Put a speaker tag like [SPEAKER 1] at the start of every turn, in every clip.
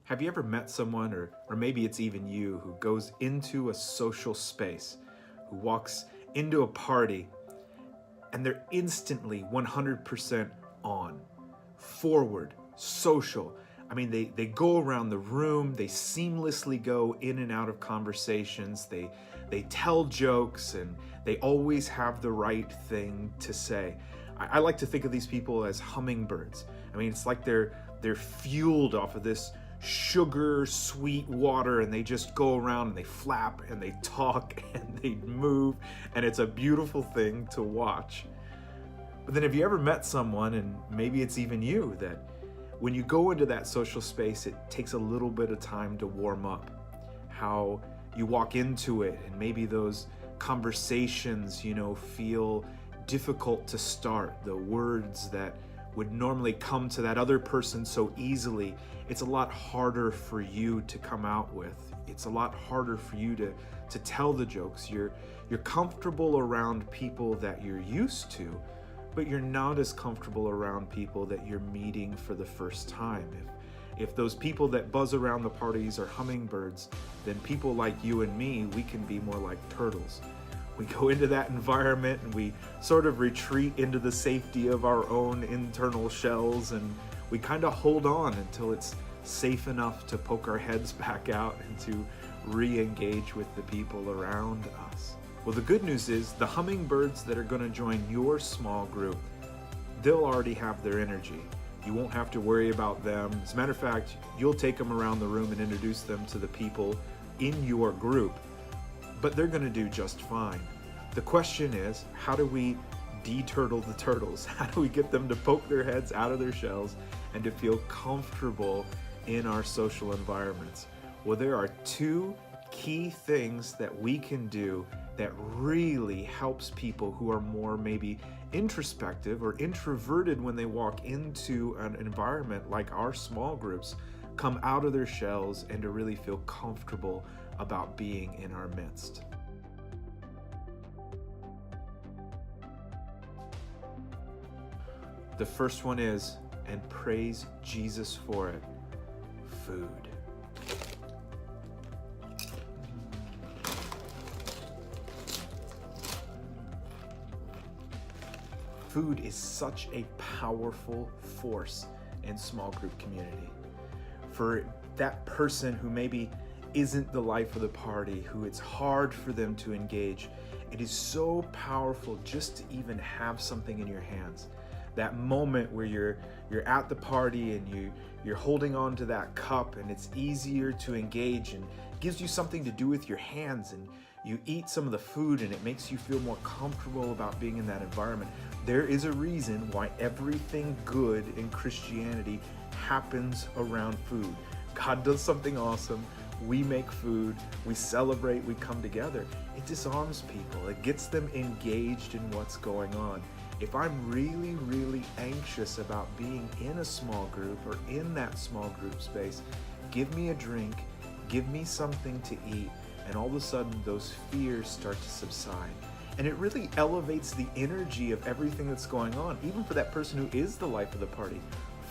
[SPEAKER 1] Have you ever met someone, or maybe it's even you, who goes into a social space, who walks into a party, and they're instantly 100% on, forward, social? I mean, they go around the room, they seamlessly go in and out of conversations, they tell jokes, and they always have the right thing to say. I like to think of these people as hummingbirds. I mean, it's like they're fueled off of this sugar sweet water, and they just go around and they flap and they talk and they move, and it's a beautiful thing to watch. But then have you ever met someone, and maybe it's even you, that when you go into that social space, it takes a little bit of time to warm up? How you walk into it and maybe those conversations, feel difficult to start. The words that would normally come to that other person so easily, it's a lot harder for you to come out with. It's a lot harder for you to tell the jokes. You're comfortable around people that you're used to, but you're not as comfortable around people that you're meeting for the first time. If those people that buzz around the parties are hummingbirds, then people like you and me, we can be more like turtles. We go into that environment and we sort of retreat into the safety of our own internal shells, and we kind of hold on until it's safe enough to poke our heads back out and to re-engage with the people around us. Well, the good news is the hummingbirds that are going to join your small group, they'll already have their energy. You won't have to worry about them. As a matter of fact, you'll take them around the room and introduce them to the people in your group, but they're going to do just fine. The question is, how do we de-turtle the turtles? How do we get them to poke their heads out of their shells and to feel comfortable in our social environments? Well, there are two key things that we can do that really helps people who are more maybe introspective or introverted when they walk into an environment like our small groups come out of their shells and to really feel comfortable about being in our midst. The first one is, and praise Jesus for it, food. Food is such a powerful force in small group community. For that person who maybe isn't the life of the party, who it's hard for them to engage, it is so powerful just to even have something in your hands. That moment where you're at the party and you're holding on to that cup, and it's easier to engage and gives you something to do with your hands, and you eat some of the food and it makes you feel more comfortable about being in that environment. There is a reason why everything good in Christianity happens around food. God does something awesome. We make food, we celebrate, we come together. It disarms people. It gets them engaged in what's going on. If I'm really, really anxious about being in a small group or in that small group space, give me a drink, give me something to eat, and all of a sudden those fears start to subside. And it really elevates the energy of everything that's going on, even for that person who is the life of the party.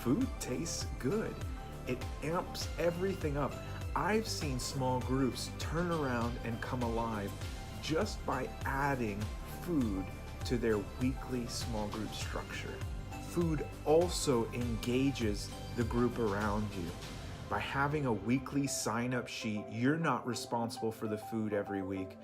[SPEAKER 1] Food tastes good. It amps everything up. I've seen small groups turn around and come alive just by adding food to their weekly small group structure. Food also engages the group around you. By having a weekly sign-up sheet, you're not responsible for the food every week,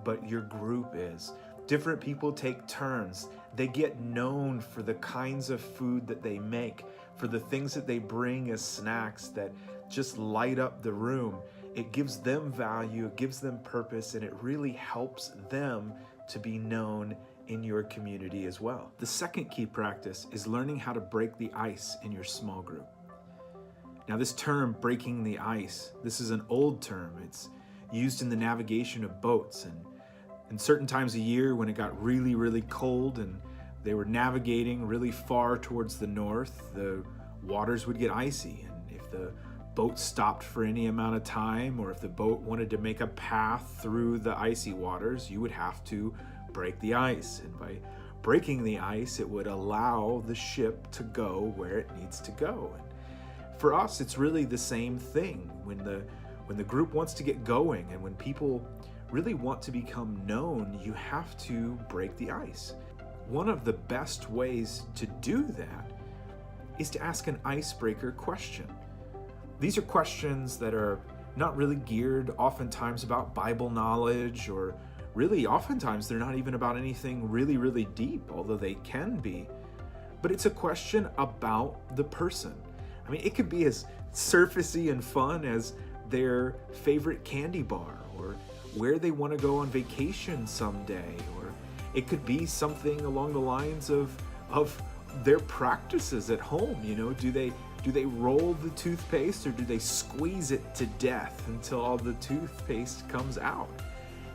[SPEAKER 1] but your group is. Different people take turns. They get known for the kinds of food that they make, for the things that they bring as snacks that just light up the room. It gives them value, it gives them purpose, and it really helps them to be known in your community as well. The second key practice is learning how to break the ice in your small group. Now, this term, breaking the ice, this is an old term. It's used in the navigation of boats, and certain times a year when it got really, really cold and they were navigating really far towards the north, the waters would get icy. And if the boat stopped for any amount of time, or if the boat wanted to make a path through the icy waters, you would have to break the ice. And by breaking the ice, it would allow the ship to go where it needs to go. And For us, it's really the same thing. When the group wants to get going and when people really want to become known, you have to break the ice. One of the best ways to do that is to ask an icebreaker question. These are questions that are not really geared oftentimes about Bible knowledge, or really oftentimes they're not even about anything really, really deep, although they can be. But it's a question about the person. I mean, it could be as surfacey and fun as their favorite candy bar, or where they want to go on vacation someday, or it could be something along the lines of their practices at home. You know, do they roll the toothpaste, or do they squeeze it to death until all the toothpaste comes out?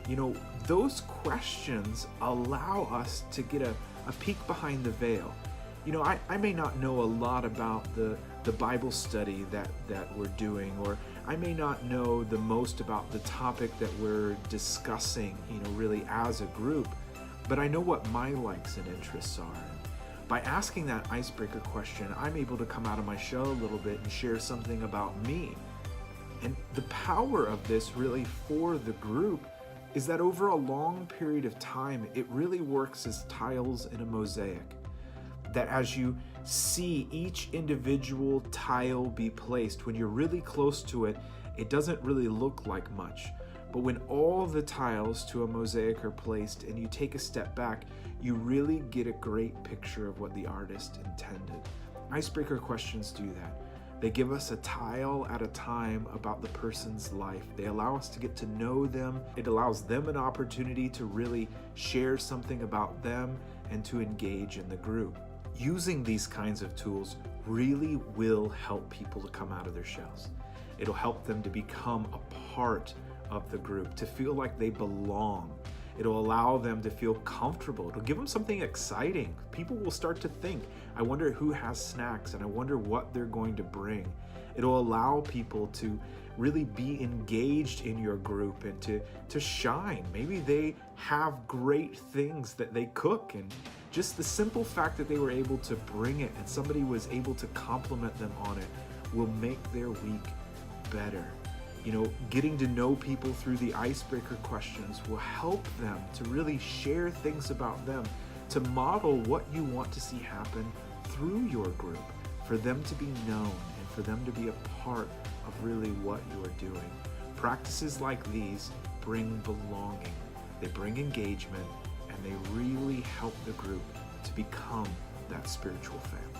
[SPEAKER 1] You know, those questions allow us to get a peek behind the veil. You know, I may not know a lot about the Bible study that we're doing, or I may not know the most about the topic that we're discussing, you know, really as a group, but I know what my likes and interests are. By asking that icebreaker question, I'm able to come out of my shell a little bit and share something about me. And the power of this really for the group is that over a long period of time, it really works as tiles in a mosaic. That as you see each individual tile be placed, when you're really close to it, it doesn't really look like much. But when all the tiles to a mosaic are placed and you take a step back, you really get a great picture of what the artist intended. Icebreaker questions do that. They give us a tile at a time about the person's life. They allow us to get to know them. It allows them an opportunity to really share something about them and to engage in the group. Using these kinds of tools really will help people to come out of their shells. It'll help them to become a part of the group, to feel like they belong. It'll allow them to feel comfortable. It'll give them something exciting. People will start to think, I wonder who has snacks, and I wonder what they're going to bring. It'll allow people to really be engaged in your group and to shine. Maybe they have great things that they cook, and just the simple fact that they were able to bring it and somebody was able to compliment them on it will make their week better. You know, getting to know people through the icebreaker questions will help them to really share things about them, to model what you want to see happen through your group, for them to be known and for them to be a part of really what you are doing. Practices like these bring belonging, they bring engagement, and they really help the group to become that spiritual family.